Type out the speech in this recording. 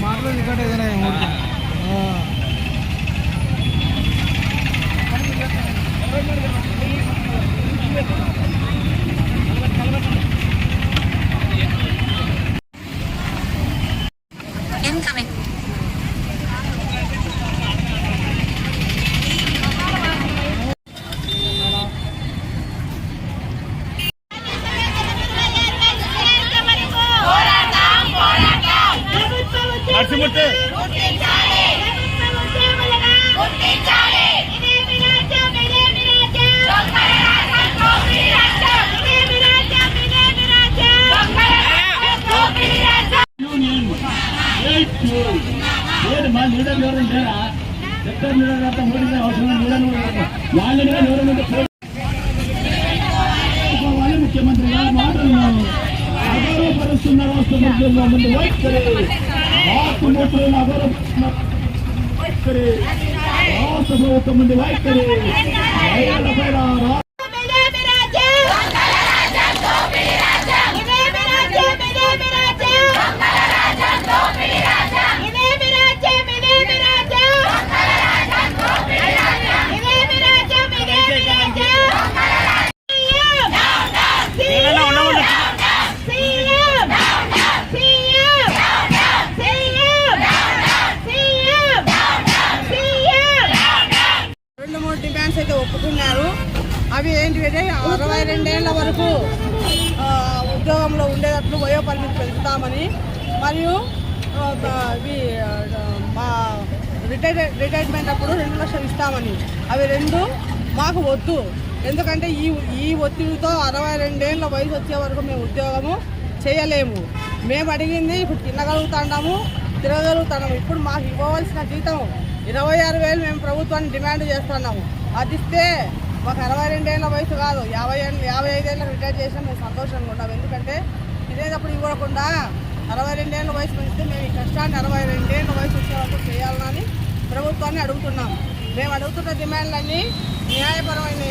మాటలు రికార్డ్ ఏదైనా incoming. ముఖ్యమంత్రి గారు మాటలను అగౌరవపరుస్తున్న రాష్ట్ర ముఖ్యంగా ముందు వైఖరి రాష్ట్ర ముఖ్యులను అగౌరవపరుస్తున్న వైఖరి రాష్ట్ర ప్రభుత్వం ముందు వైఖరి డిమాండ్స్ అయితే ఒప్పుకున్నారు. అవి ఏంటివంటే 62 ఏళ్ల వరకు ఉద్యోగంలో ఉండేటట్లు వయో పరిమితి పెంచుతామని, మరియు మా రిటైర్మెంట్ అప్పుడు 2 లక్షలు ఇస్తామని. అవి రెండు మాకు వద్దు. ఎందుకంటే ఈ ఒత్తిడితో 62 ఏళ్ళ వయసు వచ్చే వరకు మేము ఉద్యోగము చేయలేము. మేము అడిగింది ఇప్పుడు తినగలుగుతున్నాము, తిరగలుగుతున్నాము. ఇప్పుడు మాకు ఇవ్వవలసిన జీతం 26,000 మేము ప్రభుత్వాన్ని డిమాండ్ చేస్తున్నాము. అది ఇస్తే మాకు 62 ఏళ్ళ వయసు కాదు, 55 ఏళ్ళ రిటైర్ చేసినా మేము సంతోషంగా ఉన్నాము. ఎందుకంటే తినేటప్పుడు ఇవ్వకుండా 62 ఏళ్ళ వయసు పెంచితే మేము ఈ కష్టాన్ని 62 ఏళ్ళ వయసు వచ్చే వరకు చేయాలని ప్రభుత్వాన్ని అడుగుతున్నాము. మేము అడుగుతున్న డిమాండ్లన్నీ న్యాయపరమైన